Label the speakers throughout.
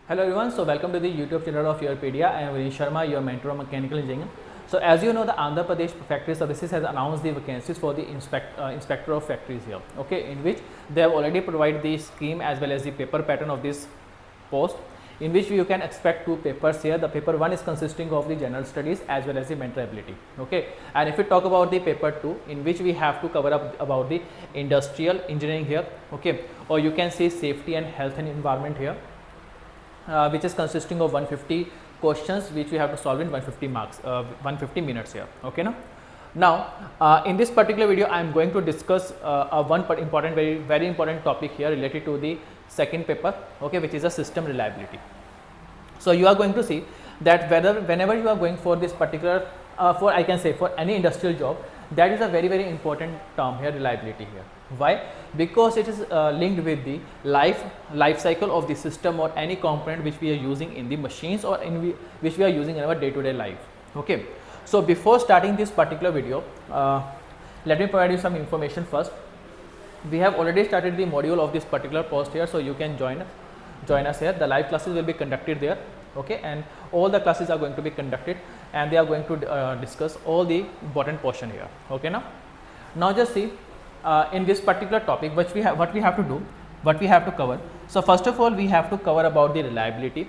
Speaker 1: Hello everyone, so welcome to the YouTube channel of YourPedia. I am Vineet Sharma, your mentor of mechanical engineering. So as you know, the Andhra Pradesh Factory Services has announced the vacancies for the Inspector of Factories here, okay, in which they have already provided the scheme as well as the paper pattern of this post, in which you can expect two papers here. The paper 1 is consisting of the general studies as well as the mental ability, okay, and if we talk about the paper 2, in which we have to cover up about the industrial engineering here, okay, or you can say safety and health and environment here. Which is consisting of 150 questions which we have to solve in 150 marks, 150 minutes here, okay. Now in this particular video I am going to discuss one important, very important topic here related to the second paper, okay, which is a system reliability. So you are going to see that whenever you are going for this particular for I can say for any industrial job, that is a very important term here, reliability here. Why? Because it is linked with the life cycle of the system or any component which we are using in the machines or which we are using in our day-to-day life, okay. So before starting this particular video, let me provide you some information first. We have already started the module of this particular post here, so you can join us here. The live classes will be conducted there, okay, and all the classes are going to be conducted and they are going to discuss all the important portion here, okay. Now just see in this particular topic what we have to cover. So first of all we have to cover about the reliability.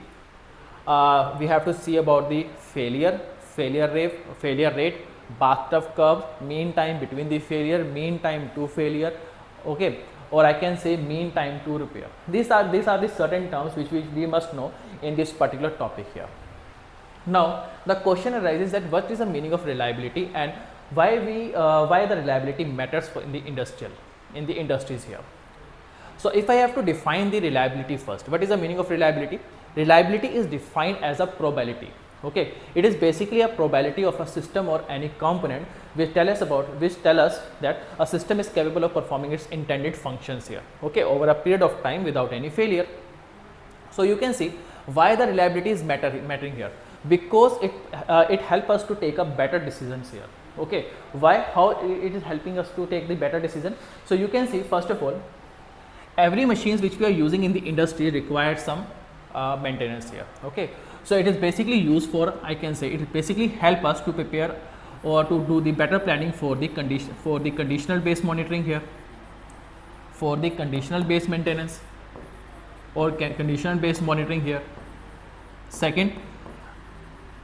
Speaker 1: We have to see about the failure rate, bathtub curve, mean time between the failure, mean time to failure, okay, or I can say mean time to repair. These are the certain terms which we must know in this particular topic here. Now the question arises that what is the meaning of reliability and why the reliability matters in the industries here. So if I have to define the reliability first, what is the meaning of reliability? Reliability is defined as a probability, okay. It is basically a probability of a system or any component which tell us that a system is capable of performing its intended functions here, okay, over a period of time without any failure. So you can see why the reliability is mattering here, because it helps us to take up better decisions here, okay. Why? How it is helping us to take the better decision? So you can see first of all, every machines which we are using in the industry requires some maintenance here, okay. So it is basically used for, I can say it basically help us to prepare or to do the better planning for the conditional based monitoring here, for the conditional based maintenance or conditional based monitoring here. Second,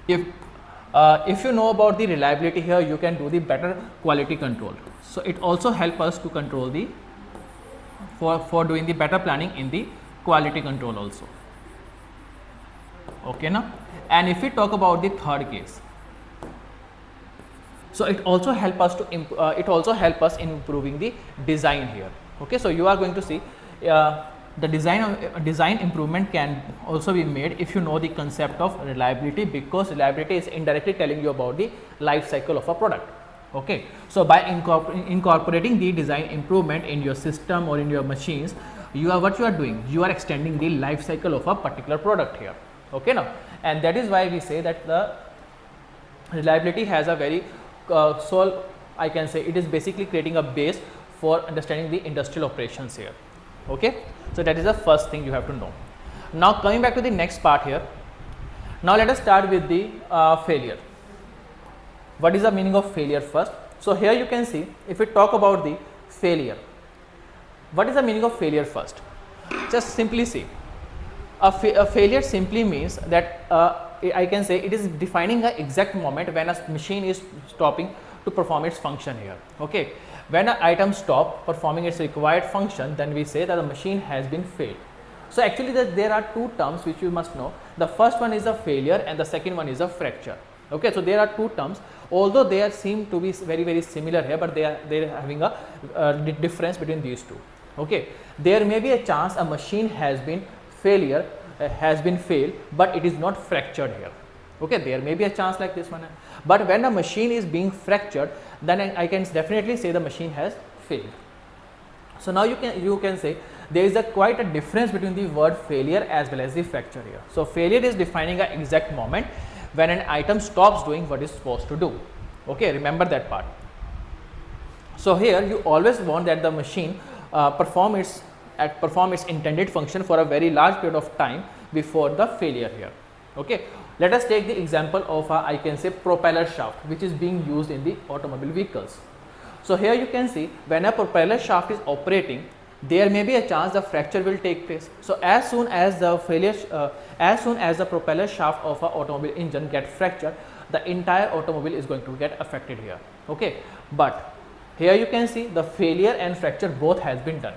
Speaker 1: if you know about the reliability here, you can do the better quality control. So it also help us to control the for doing the better planning in the quality control also, okay now. And if we talk about the third case, so it also help us in improving the design here, okay. So you are going to see the design improvement can also be made if you know the concept of reliability, because reliability is indirectly telling you about the life cycle of a product, okay. So by incorporating the design improvement in your system or in your machines, you are doing, you are extending the life cycle of a particular product here, okay now. And that is why we say that the reliability has a very so I can say it is basically creating a base for understanding the industrial operations here, okay. So that is the first thing you have to know. Now coming back to the next part here, now let us start with the failure. What is the meaning of failure first? So here you can see, if we talk about the failure, what is the meaning of failure first? Just simply see, a failure simply means that I can say it is defining an exact moment when a machine is stopping to perform its function here, okay. When an item stop performing its required function, then we say that the machine has been failed. So actually there are two terms which you must know. The first one is a failure and the second one is a fracture, okay. So there are two terms, although they seem to be very similar here, but they are having a difference between these two, okay. There may be a chance a machine has been failed, but it is not fractured here, okay. There may be a chance like this one, but when a machine is being fractured, then I can definitely say the machine has failed. So now you can say there is quite a difference between the word failure as well as the fracture here. So failure is defining an exact moment when an item stops doing what it's supposed to do, okay. Remember that part. So here you always want that the machine perform its intended function for a very large period of time before the failure here. Okay, let us take the example of a, I can say, propeller shaft which is being used in the automobile vehicles. So here you can see when a propeller shaft is operating, there may be a chance the fracture will take place. So as soon as the propeller shaft of an automobile engine get fractured, the entire automobile is going to get affected here. Okay, but here you can see the failure and fracture both has been done.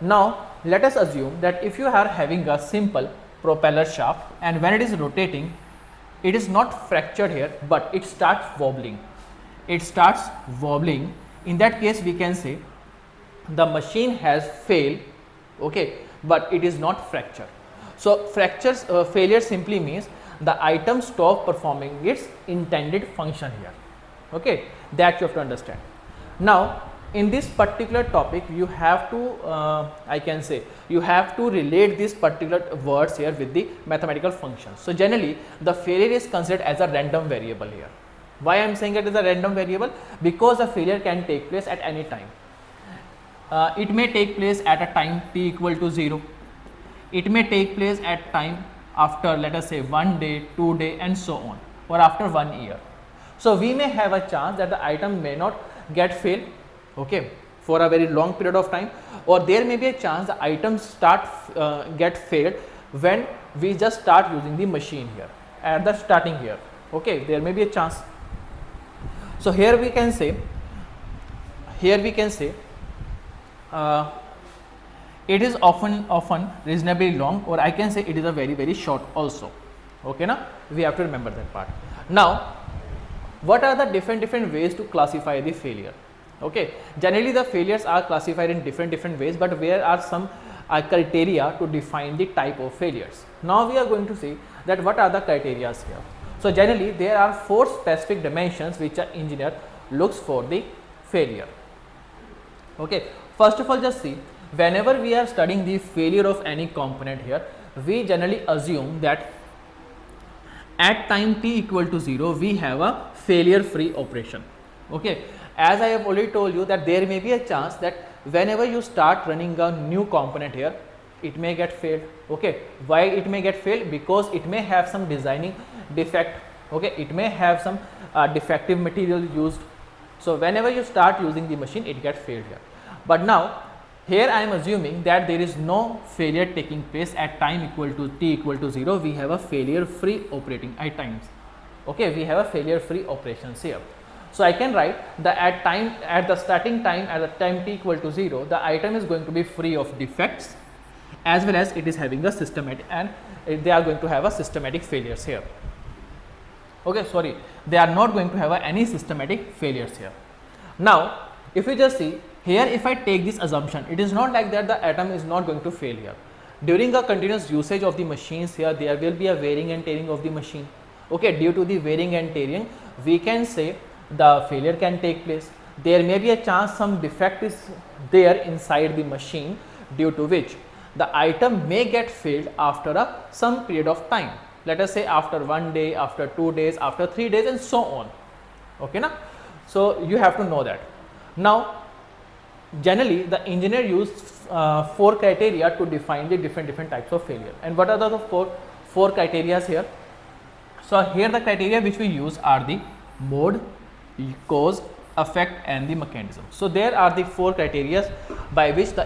Speaker 1: Now let us assume that if you are having a simple propeller shaft and when it is rotating, it is not fractured here, but it starts wobbling. It starts wobbling. In that case, we can say the machine has failed, okay, but it is not fractured. So failure simply means the item stop performing its intended function here. Okay, that you have to understand. Now in this particular topic, you have to I can say you have to relate these particular words here with the mathematical functions. So generally the failure is considered as a random variable here. Why I am saying it is a random variable? Because the failure can take place at any time. It may take place at a time t equal to 0. It may take place at time after, let us say, 1 day, 2 day and so on, or after 1 year. So we may have a chance that the item may not get failed, okay, for a very long period of time, or there may be a chance the items get failed when we just start using the machine here at the starting here. Okay, there may be a chance. So here we can say it is often reasonably long, or I can say it is a very short also. Okay, now we have to remember that part. Now what are the different ways to classify the failure? Okay, generally the failures are classified in different ways, but there are some criteria to define the type of failures. Now we are going to see that what are the criteria here. So generally there are 4 specific dimensions which an engineer looks for the failure. Okay, first of all, just see, whenever we are studying the failure of any component here, we generally assume that at time t equal to 0 we have a failure free operation. Okay, as I have already told you that there may be a chance that whenever you start running a new component here, it may get failed. Okay, why it may get failed? Because it may have some designing defect. Okay, it may have some defective material used. So whenever you start using the machine, it gets failed here. But now here I am assuming that there is no failure taking place at time equal to t equal to 0. We have a failure free operating at times. Okay, we have a failure free operations here. So I can write that at the starting time, at the time t equal to 0, the item is going to be free of defects, as well as it is having a systematic, and they are going to have a systematic failures here. Okay, sorry, they are not going to have any systematic failures here. Now if you just see here, if I take this assumption, it is not like that the atom is not going to fail here. During a continuous usage of the machines here, there will be a wearing and tearing of the machine. Okay, due to the wearing and tearing, we can say the failure can take place. There may be a chance some defect is there inside the machine, due to which the item may get failed after some period of time. Let us say after 1 day, after 2 days, after 3 days and so on. Okay, na? So you have to know that. Now generally the engineer used 4 criteria to define the different types of failure. And what are the four criteria here? So here the criteria which we use are the mode, cause, effect and the mechanism. So there are the 4 criteria by which the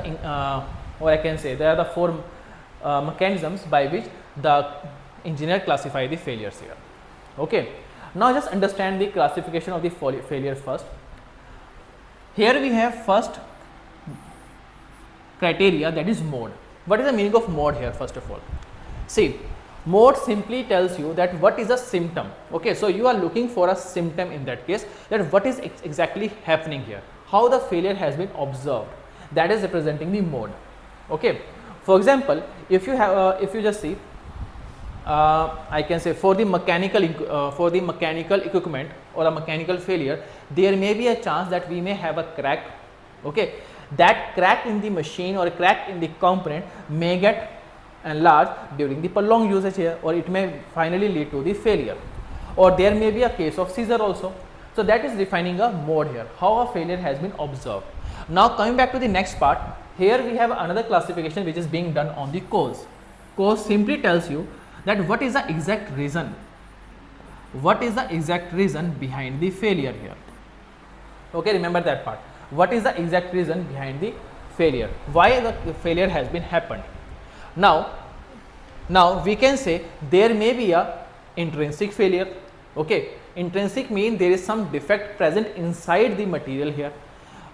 Speaker 1: or I can say there are the 4 mechanisms by which the engineer classify the failures here. Okay, now just understand the classification of the failure first. Here we have first criteria, that is mode. What is the meaning of mode here? First of all, see, mode simply tells you that what is a symptom. Okay, so you are looking for a symptom in that case, that what is exactly happening here, how the failure has been observed, that is representing the mode. Okay, for example, if you have if you just see I can say for the mechanical equipment or a mechanical failure, there may be a chance that we may have a crack. Okay, that crack in the machine or a crack in the component may get enlarged during the prolonged usage here, or it may finally lead to the failure, or there may be a case of seizure also. So that is defining a mode here, how a failure has been observed. Now coming back to the next part, here we have another classification which is being done on the cause. Cause simply tells you that what is the exact reason, behind the failure here. Okay, remember that part. What is the exact reason behind the failure? Why the failure has been happened? Now we can say there may be a intrinsic failure. Okay, intrinsic means there is some defect present inside the material here,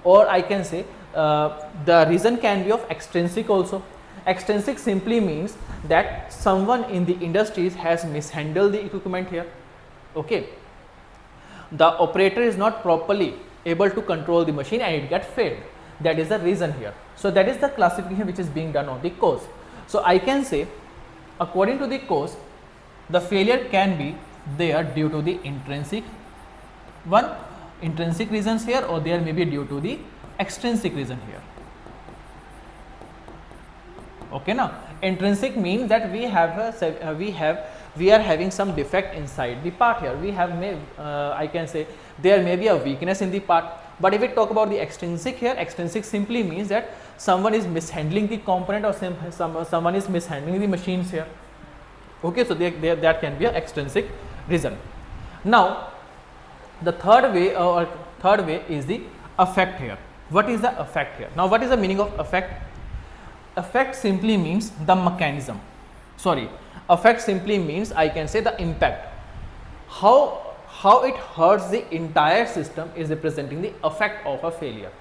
Speaker 1: or I can say the reason can be of extrinsic also. Extrinsic simply means that someone in the industries has mishandled the equipment here. Okay, the operator is not properly able to control the machine and it gets failed. That is the reason here. So that is the classification which is being done on the cause. So I can say according to the cause, the failure can be there due to the intrinsic reasons here, or there may be due to the extrinsic reason here. Okay, now intrinsic means that we are having some defect inside the part here. I can say there may be a weakness in the part. But if we talk about the extrinsic here, extrinsic simply means that someone is mishandling the component, or someone is mishandling the machines here. Okay, so that can be an extrinsic reason. Now the third way is the effect here. What is the effect here? Now what is the meaning of effect? Effect simply means the mechanism. Effect simply means, I can say, the impact. How it hurts the entire system is representing the effect of a failure.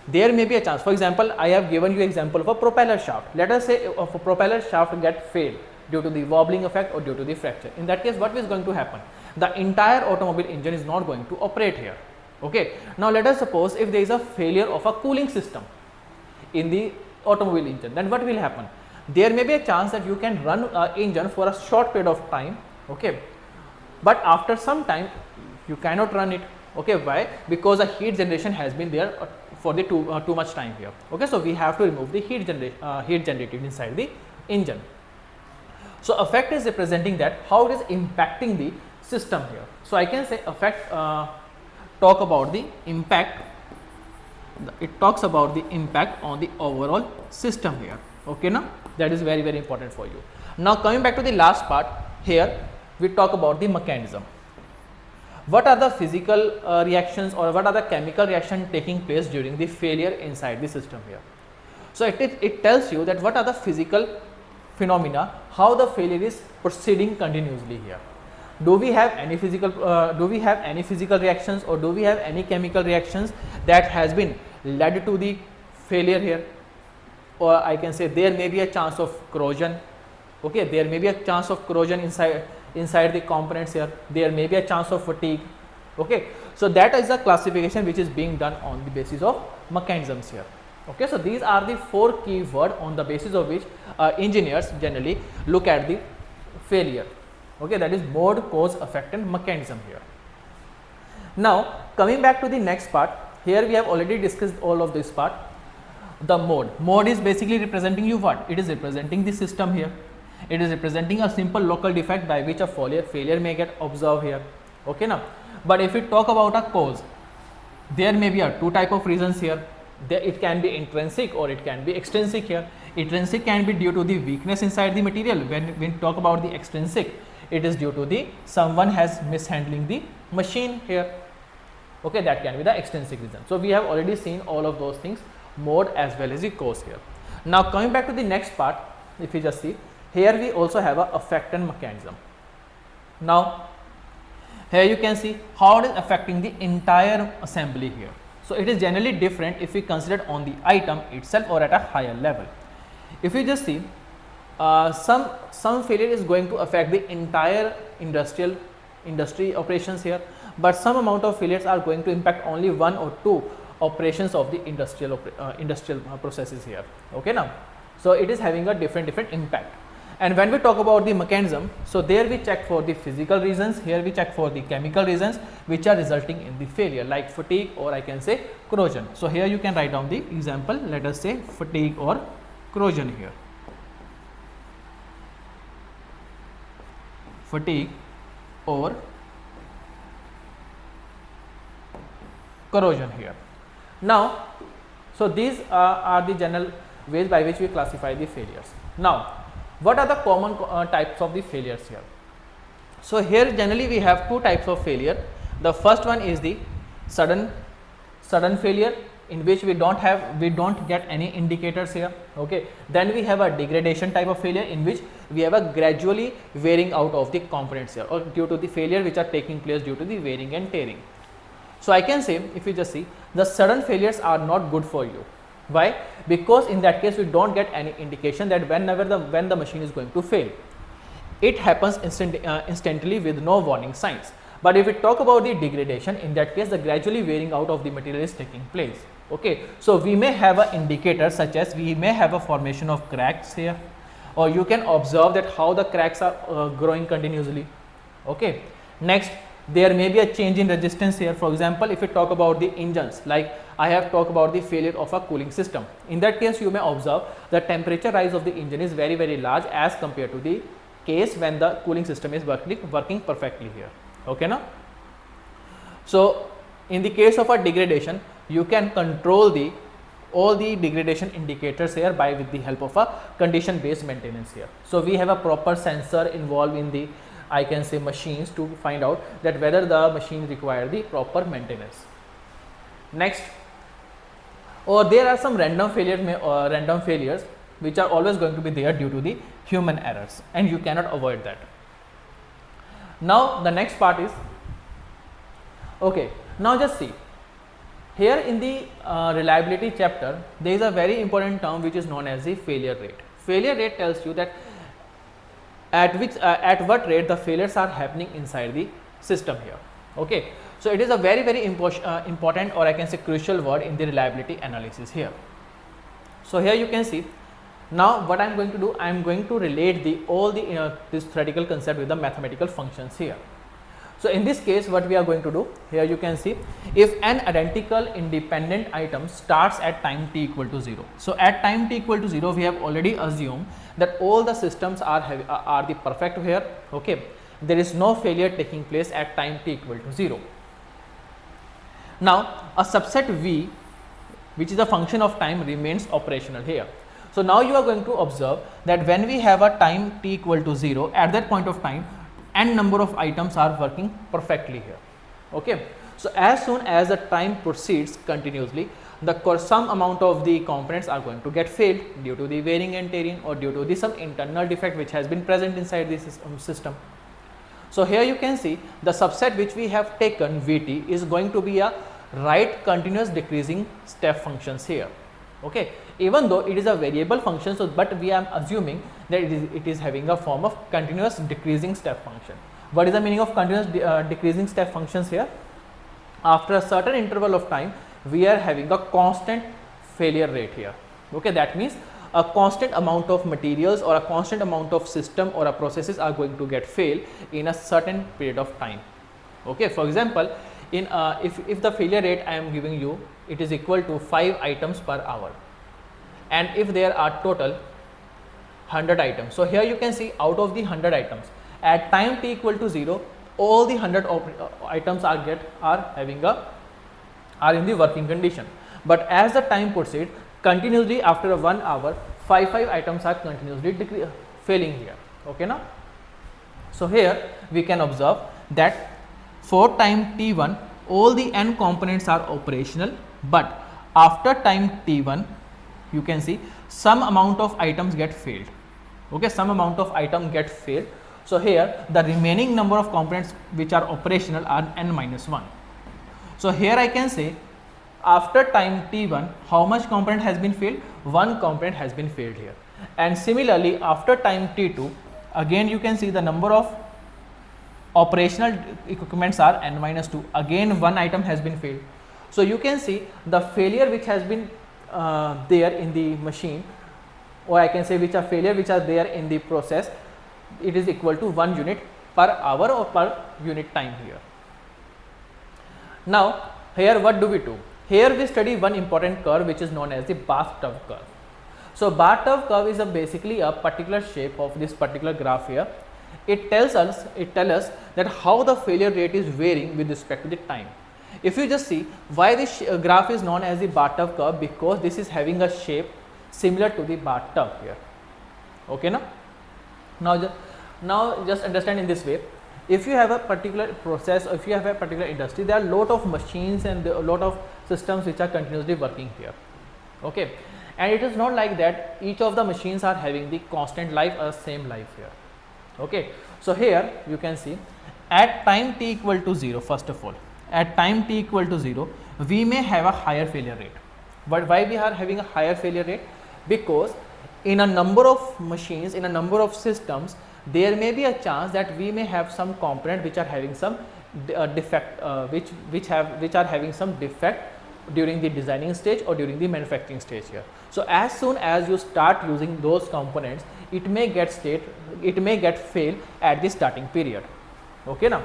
Speaker 1: There may be a chance. For example, I have given you example of a propeller shaft. Let us say if a propeller shaft get failed due to the wobbling effect or due to the fracture. In that case, what is going to happen? The entire automobile engine is not going to operate here. Okay. Now let us suppose if there is a failure of a cooling system in the automobile engine, then what will happen? There may be a chance that you can run engine for a short period of time. Okay, but after some time you cannot run it. Okay, why? Because the heat generation has been there for the too much time here. Okay, so we have to remove the heat generated inside the engine. So effect is representing that how it is impacting the system here. So I can say effect talk about the impact. It talks about the impact on the overall system here. Okay, now that is very, very important for you. Now coming back to the last part, here we talk about the mechanism. What are the physical reactions, or what are the chemical reactions taking place during the failure inside the system here? So it tells you that what are the physical phenomena, how the failure is proceeding continuously here. Do we have any physical reactions, or do we have any chemical reactions that has been led to the failure here? Or I can say there may be a chance of corrosion. Okay, there may be a chance of corrosion inside the components here. There may be a chance of fatigue. Okay, so that is a classification which is being done on the basis of mechanisms here. Okay, so these are the 4 key words on the basis of which engineers generally look at the failure. Okay, that is mode, cause, effect and mechanism here. Now coming back to the next part, here we have already discussed all of this part. The mode is basically representing you what? It is representing the system here. It is representing a simple local defect by which a failure may get observed here. Okay, now but if we talk about a cause, there may be a 2 type of reasons here. It can be intrinsic or it can be extrinsic here. Intrinsic can be due to the weakness inside the material. When we talk about the extrinsic, it is due to the someone has mishandling the machine here. Okay, that can be the extrinsic reason. So we have already seen all of those things, mode as well as the cause here. Now coming back to the next part, if you just see, here we also have a effect and mechanism. Now here you can see how it is affecting the entire assembly here. So it is generally different if we consider on the item itself or at a higher level. If you just see, some failure is going to affect the entire industry operations here, but some amount of failures are going to impact only 1 or 2 operations of the industrial processes here. Okay, now so it is having a different impact. And when we talk about the mechanism, so there we check for the physical reasons, here we check for the chemical reasons which are resulting in the failure, like fatigue or I can say corrosion. So here you can write down the example, let us say fatigue or corrosion here. Fatigue or corrosion here. Now, so these are the general ways by which we classify the failures. Now, What are the common types of the failures here? So here generally we have two types of failure. The first one is the sudden failure, in which we don't get any indicators here. Okay, then we have a degradation type of failure, in which we have a gradually wearing out of the components here, or due to the failure which are taking place due to the wearing and tearing. So I can say, if you just see, the sudden failures are not good for you. Why? Because in that case we don't get any indication that when the machine is going to fail. It happens instantly with no warning signs. But if we talk about the degradation, in that case the gradually wearing out of the material is taking place. Okay, so we may have an indicator, such as we may have a formation of cracks here, or you can observe that how the cracks are growing continuously. Okay, next, there may be a change in resistance here. For example, if we talk about the engines, like I have talked about the failure of a cooling system. In that case, you may observe the temperature rise of the engine is very, very large as compared to the case when the cooling system is working perfectly here. Okay, now, so in the case of a degradation, you can control all the degradation indicators here with the help of a condition based maintenance here. So we have a proper sensor involved in the, I can say, machines to find out that whether the machine require the proper maintenance. Next, or there are some random failures which are always going to be there due to the human errors, and you cannot avoid that. Now the next part is, okay, now just see, here in the reliability chapter, there is a very important term which is known as the failure rate. Failure rate tells you that at what rate the failures are happening inside the system here. Okay, so it is a very, very important, or I can say crucial word in the reliability analysis here. So here you can see, now what I am going to do, I am going to relate this theoretical concept with the mathematical functions here. So in this case, what we are going to do, here you can see, if an identical independent item starts at time t equal to 0. So at time t equal to 0, we have already assumed that all the systems are the perfect here. Okay, there is no failure taking place at time t equal to 0. Now a subset V, which is a function of time, remains operational here. So now you are going to observe that when we have a time t equal to 0, at that point of time n number of items are working perfectly here. Okay, so as soon as the time proceeds continuously, some amount of the components are going to get failed due to the wearing and tearing, or due to some internal defect which has been present inside the system. So here you can see the subset which we have taken, Vt, is going to be a right continuous decreasing step functions here. Okay, even though it is a variable function, so but we are assuming that it is having a form of continuous decreasing step function. What is the meaning of continuous decreasing step functions here? After a certain interval of time, we are having a constant failure rate here. Okay, that means a constant amount of materials or a constant amount of system or a processes are going to get fail in a certain period of time. Okay, for example, in if the failure rate I am giving you, it is equal to 5 items per hour, and if there are total 100 items, so here you can see, out of the 100 items at time t equal to 0, all the 100 items are in the working condition. But as the time proceeds, continuously after 1 hour, 5 items are continuously failing here. Okay, now, so here we can observe that for time t1, all the n components are operational, but after time t1, you can see some amount of items get failed. Okay, some amount of item get failed. So here the remaining number of components which are operational are n minus 1. So here I can say, after time t1, how much component has been failed? 1 component has been failed here. And similarly, after time t2, again you can see the number of operational equipments are n minus 2. Again 1 item has been failed. So you can see the failure which has been there in the machine, or I can say which are failure which are there in the process, it is equal to 1 unit per hour or per unit time here. Now here what do we do? Here we study one important curve which is known as the bathtub curve. So bathtub curve is basically a particular shape of this particular graph here. It tells us that how the failure rate is varying with respect to the time. If you just see why this graph is known as the bathtub curve, because this is having a shape similar to the bathtub here. Okay, now, Now just understand in this way. If you have a particular process, or if you have a particular industry, there are a lot of machines and a lot of systems which are continuously working here. Okay, and it is not like that each of the machines are having the constant life or same life here. Okay, so here you can see at time t equal to 0, first of all, at time t equal to 0, we may have a higher failure rate. But why we are having a higher failure rate? Because in a number of machines, in a number of systems, there may be a chance that we may have some component which are having some defect, which are having some defect during the designing stage or during the manufacturing stage here. So as soon as you start using those components, it may get fail at the starting period. Okay now.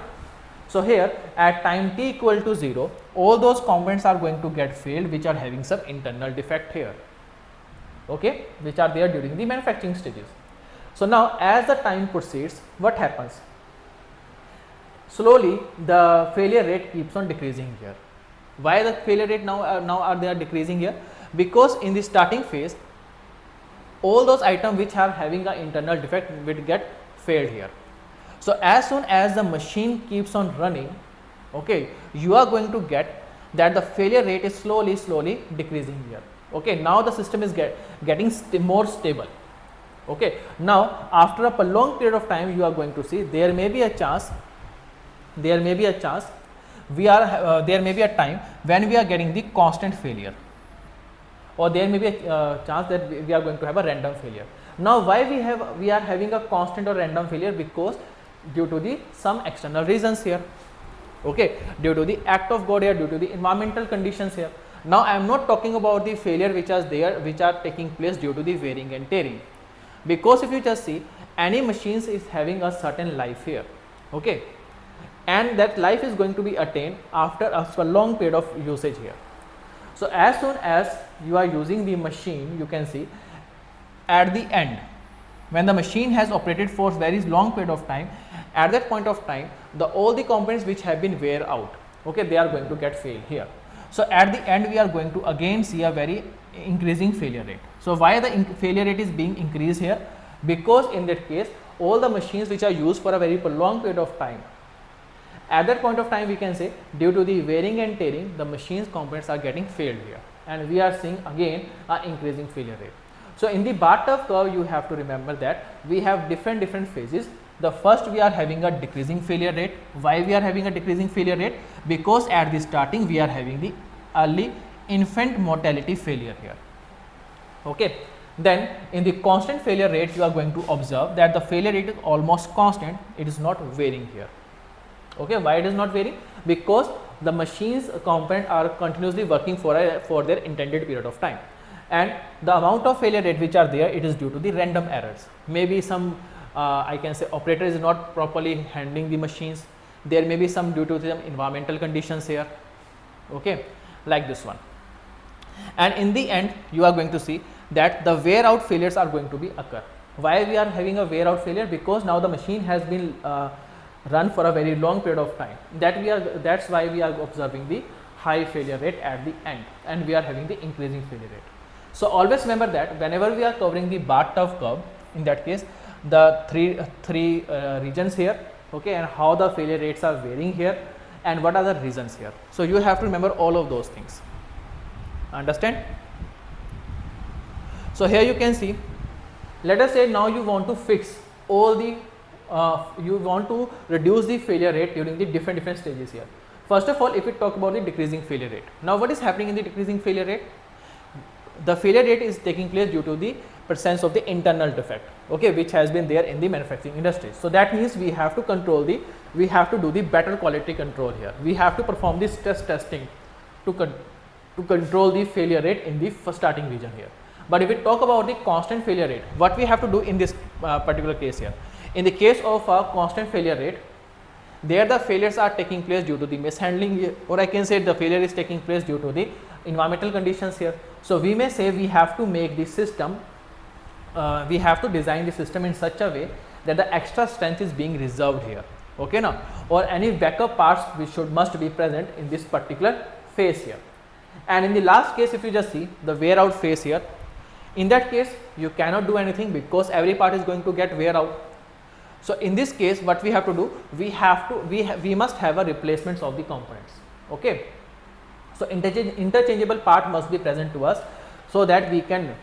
Speaker 1: So here at time t equal to 0, all those components are going to get failed which are having some internal defect here. Okay, which are there during the manufacturing stages. So now as the time proceeds, what happens? Slowly the failure rate keeps on decreasing here. Why the failure rate now are they decreasing here? Because in the starting phase, all those items which are having an internal defect will get failed here. So as soon as the machine keeps on running, okay, you are going to get that the failure rate is slowly decreasing here. Okay, now the system is getting more stable. Okay, now after a prolonged period of time, you are going to see there may be a chance there may be a time when we are getting the constant failure, or there may be a chance that we are going to have a random failure. Now why we are having a constant or random failure? Because due to some external reasons here. Okay, due to the act of God here, due to the environmental conditions here. Now I am not talking about the failure which are taking place due to the wearing and tearing, because if you just see, any machines is having a certain life here. Okay, and that life is going to be attained after a long period of usage here. So as soon as you are using the machine, you can see at the end, when the machine has operated for very long period of time, at that point of time, all the components which have been wear out, okay, they are going to get failed here. So at the end, we are going to again see a very increasing failure rate. So why the failure rate is being increased here? Because in that case, all the machines which are used for a very prolonged period of time, at that point of time we can say due to the wearing and tearing, the machine's components are getting failed here, and we are seeing again an increasing failure rate. So in the bathtub curve, you have to remember that we have different phases. The first, we are having a decreasing failure rate. Why we are having a decreasing failure rate? Because at the starting we are having the early infant mortality failure here. Okay, then in the constant failure rate, you are going to observe that the failure rate is almost constant, it is not varying here. Okay, why it is not varying? Because the machine's component are continuously working for their intended period of time, and the amount of failure rate which are there, it is due to the random errors. Maybe some I can say operator is not properly handling the machines. There may be some due to some environmental conditions here. Okay, like this one. And in the end, you are going to see that the wear out failures are going to be occur. Why we are having a wear out failure? Because now the machine has been run for a very long period of time. That's why we are observing the high failure rate at the end, and we are having the increasing failure rate. So always remember that whenever we are covering the bathtub curve, in that case, the three regions here, okay, and how the failure rates are varying here, and what are the reasons here. So you have to remember all of those things. Understand? So here you can see, let us say now you want to fix all the you want to reduce the failure rate during the different stages here. First of all, if we talk about the decreasing failure rate, now what is happening in the decreasing failure rate? The failure rate is taking place due to the presence of the internal defect, okay, which has been there in the manufacturing industry. So that means we have to do the better quality control here. We have to perform this stress testing to control the failure rate in the starting region here. But if we talk about the constant failure rate, what we have to do in this particular case here? In the case of a constant failure rate, there the failures are taking place due to the mishandling, or I can say the failure is taking place due to the environmental conditions here. So we may say we have to make the system, we have to design the system in such a way that the extra strength is being reserved here, okay now, or any backup parts which must be present in this particular phase here. And in the last case, if you just see the wear out phase here, in that case you cannot do anything because every part is going to get wear out. So in this case, what we have to do, we must have a replacements of the components. Okay. So interchangeable part must be present to us, so that we can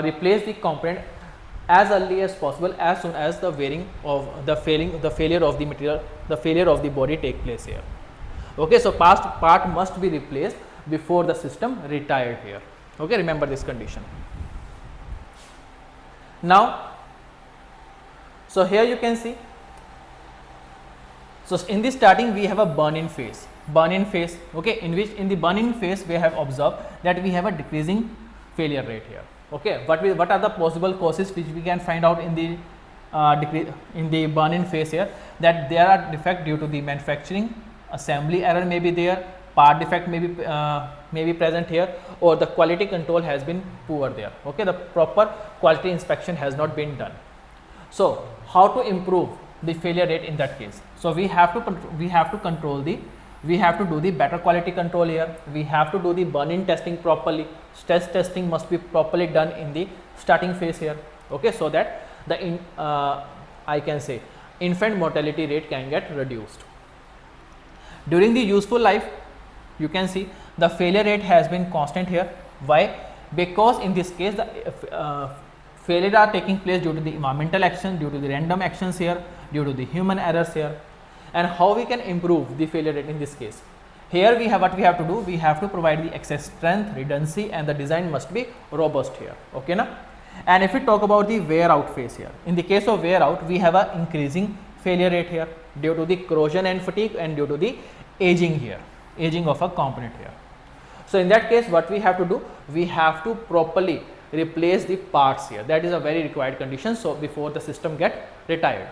Speaker 1: replace the component as early as possible, as soon as the wearing of the failure of the material, the failure of the body take place here. Okay. So past part must be replaced before the system retired here. Okay. Remember this condition. Now, so here you can see, so in the starting we have a burn-in phase, okay, in which in the burn-in phase we have observed that we have a decreasing failure rate here. Okay. What are the possible causes which we can find out in the burn-in phase here? That there are defect due to the manufacturing, assembly error may be there, part defect may be present here, or the quality control has been poor there. Okay. The proper quality inspection has not been done. So how to improve the failure rate in that case? So we have to do the better quality control here. We have to do the burn-in testing properly. Stress testing must be properly done in the starting phase here. Okay. So that the I can say infant mortality rate can get reduced. During the useful life, you can see the failure rate has been constant here. Why? Because in this case the failure are taking place due to the environmental action, due to the random actions here, due to the human errors here. And how we can improve the failure rate in this case? Here we have what we have to do, we have to provide the excess strength, redundancy, and the design must be robust here. Okay na? And if we talk about the wear out phase here, in the case of wear out, we have a increasing failure rate here due to the corrosion and fatigue, and due to the aging here, aging of a component here. So in that case, what we have to do, we have to properly replace the parts here. That is a very required condition, so before the system get retired.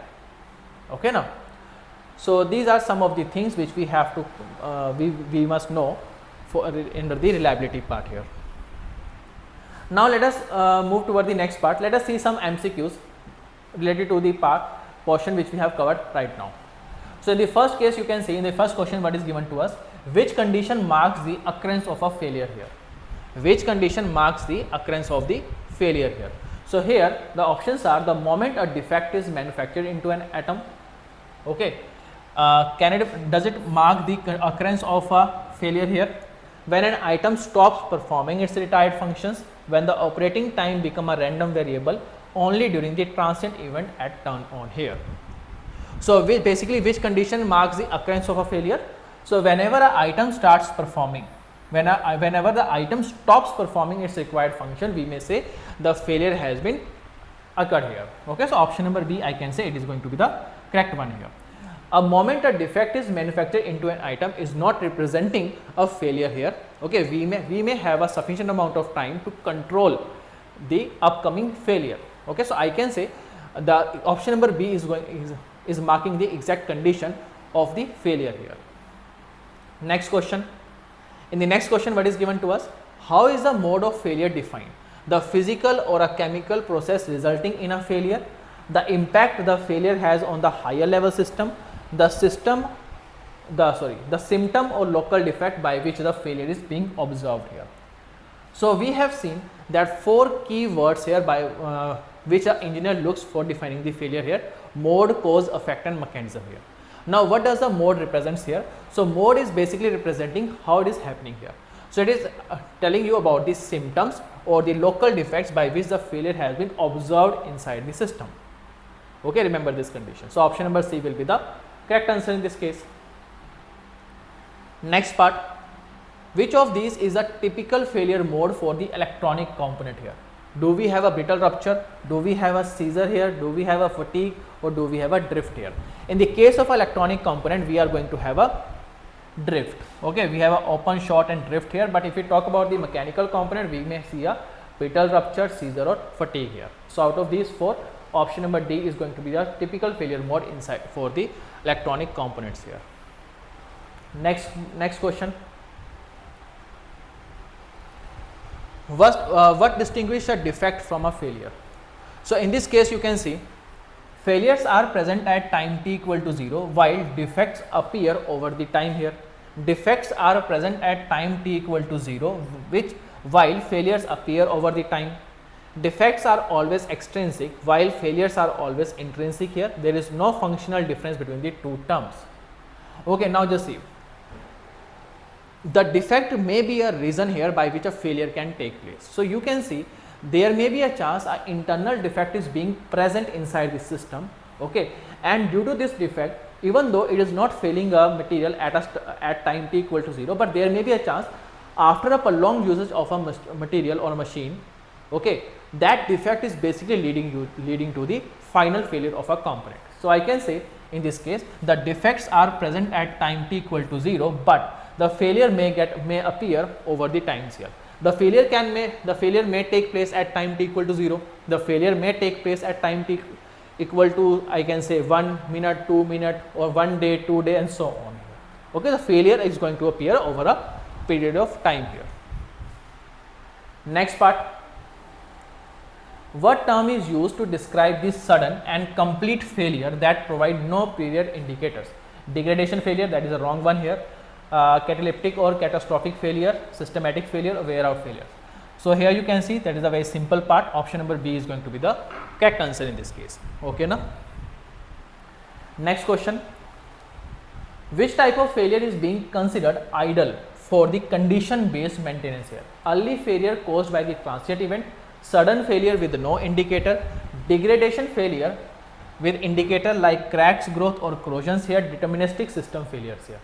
Speaker 1: Okay now. So these are some of the things which we have to we must know for under the reliability part here. Now let us move toward the next part. Let us see some MCQs related to the portion which we have covered right now. So in the first case, you can see in the first question what is given to us, which condition marks the occurrence of a failure here? Which condition marks the occurrence of the failure here? So here the options are: the moment a defect is manufactured into an atom. Okay. Does it mark the occurrence of a failure here? When an item stops performing its retired functions, when the operating time become a random variable only during the transient event at turn on here. So basically, which condition marks the occurrence of a failure? So whenever an item starts performing, whenever the item stops performing its required function, we may say the failure has been occurred here. Okay, so option number B, I can say it is going to be the correct one here. A moment a defect is manufactured into an item is not representing a failure here. Okay, we may have a sufficient amount of time to control the upcoming failure. Okay, so I can say the option number B is marking the exact condition of the failure here. Next question. In the next question, what is given to us? How is the mode of failure defined? The physical or a chemical process resulting in a failure, the impact the failure has on the higher level system, the symptom or local defect by which the failure is being observed here. So we have seen that 4 key words here by which an engineer looks for defining the failure here: mode, cause, effect, and mechanism here. Now what does the mode represents here? So mode is basically representing how it is happening here. So it is telling you about the symptoms or the local defects by which the failure has been observed inside the system. Okay, remember this condition. So option number C will be the correct answer in this case. Next part, which of these is a typical failure mode for the electronic component here? Do we have a brittle rupture? Do we have a seizure here? Do we have a fatigue, or do we have a drift here? In the case of electronic component, we are going to have a drift. Okay, we have an open, short, and drift here. But if we talk about the mechanical component, we may see a brittle rupture, seizure, or fatigue here. So out of these 4, option number D is going to be the typical failure mode inside for the electronic components here. Next question. What distinguishes a defect from a failure? So in this case, you can see failures are present at time t equal to 0, while defects appear over the time here. Defects are present at time t equal to 0, while failures appear over the time. defects are always extrinsic while failures are always intrinsic here. There is no functional difference between the two terms. Okay, now just see. The defect may be a reason here by which a failure can take place. So you can see there may be a chance an internal defect is being present inside the system, okay, and due to this defect, even though it is not failing a material at time t equal to 0, but there may be a chance after a prolonged usage of a material or a machine, okay, that defect is basically leading to the final failure of a component. So I can say in this case the defects are present at time t equal to 0, but the failure may appear over the times here. The failure may take place at time t equal to 0. The failure may take place at time t equal to, I can say, 1 minute, 2 minutes, or 1 day, 2 days, and so on. Okay, the failure is going to appear over a period of time here. Next part. What term is used to describe the sudden and complete failure that provide no period indicators? Degradation failure, that is a wrong one here. Cataleptic or catastrophic failure, systematic failure, or wear out failure. So here you can see that is a very simple part. Option number B is going to be the correct answer in this case. Okay, now next question. Which type of failure is being considered idle for the condition based maintenance here? Early failure caused by the transient event, sudden failure with no indicator, degradation failure with indicator like cracks, growth, or corrosions here, deterministic system failures here.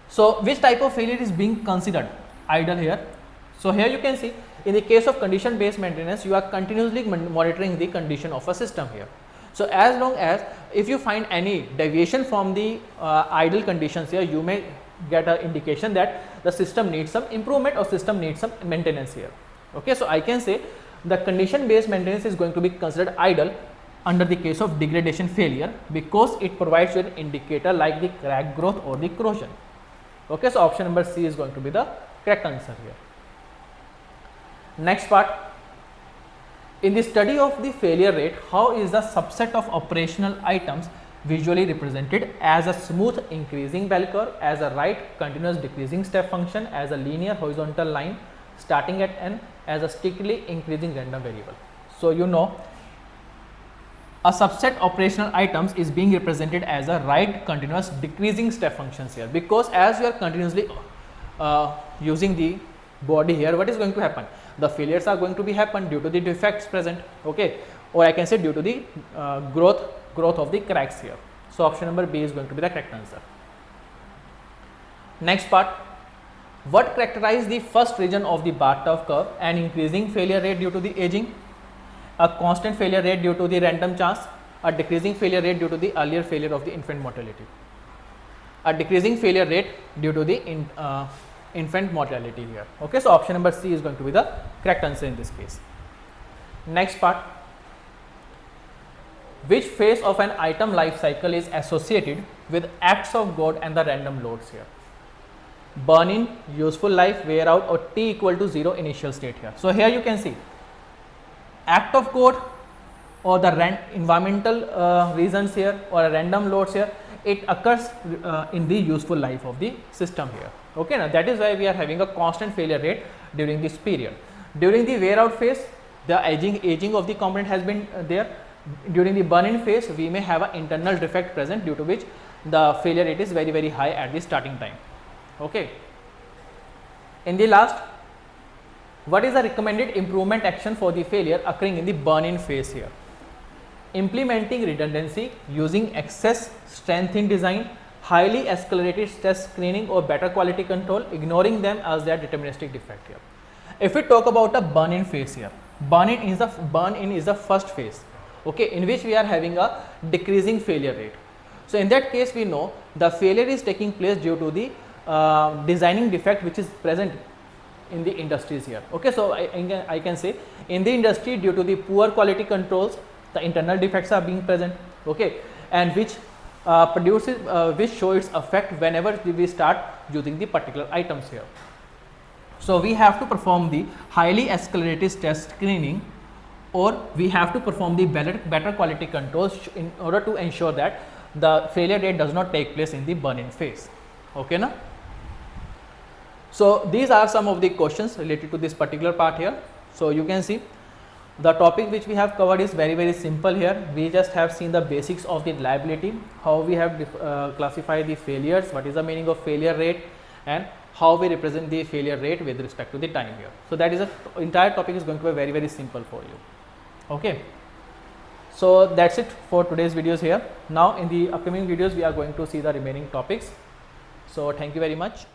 Speaker 1: So which type of failure is being considered idle here? So here you can see in the case of condition based maintenance, you are continuously monitoring the condition of a system here. So as long as if you find any deviation from the idle conditions here, you may get an indication that the system needs some improvement or system needs some maintenance here. Okay, so I can say the condition based maintenance is going to be considered idle under the case of degradation failure because it provides you an indicator like the crack growth or the corrosion. Okay, so option number C is going to be the correct answer here. Next part. In the study of the failure rate, how is the subset of operational items visually represented? As a smooth increasing bell curve, as a right continuous decreasing step function, as a linear horizontal line starting at n, as a strictly increasing random variable. So you know a subset operational items is being represented as a right continuous decreasing step functions here, because as you are continuously using the body here, what is going to happen? The failures are going to be happen due to the defects present, okay, or I can say due to the growth of the cracks here. So option number B is going to be the correct answer. Next part. What characterizes the first region of the bathtub curve? An increasing failure rate due to the aging, a constant failure rate due to the random chance, a decreasing failure rate due to the earlier failure of the infant mortality, a decreasing failure rate due to the infant mortality here. Okay, so option number C is going to be the correct answer in this case. Next part. Which phase of an item life cycle is associated with acts of God and the random loads here? Burn in, useful life, wear out, or t equal to 0 initial state here. So here you can see act of God or the environmental reasons here or random loads here, it occurs in the useful life of the system here. Okay, now that is why we are having a constant failure rate during this period. During the wear out phase, the aging of the component has been there. During the burn in phase, we may have an internal defect present due to which the failure rate is very, very high at the starting time. Okay. In the last, what is the recommended improvement action for the failure occurring in the burn in phase here? Implementing redundancy, using excess strength in design, highly accelerated stress screening, or better quality control, ignoring them as their deterministic defect here. If we talk about a burn in phase here, burn in is the first phase, okay, in which we are having a decreasing failure rate. So in that case, we know the failure is taking place due to the designing defect which is present in the industries here. Okay, so I can say in the industry, due to the poor quality controls, the internal defects are being present, okay, and which which show its effect whenever we start using the particular items here. So we have to perform the highly accelerated stress screening, or we have to perform the better quality controls in order to ensure that the failure rate does not take place in the burn-in phase. Okay, na? So these are some of the questions related to this particular part here. So you can see The topic which we have covered is very simple here. We just have seen the basics of the liability, how we have classified the failures, what is the meaning of failure rate, and how we represent the failure rate with respect to the time here. So that is a entire topic is going to be very simple for you. Okay. So that's it for today's videos here. Now in the upcoming videos we are going to see the remaining topics. So thank you very much.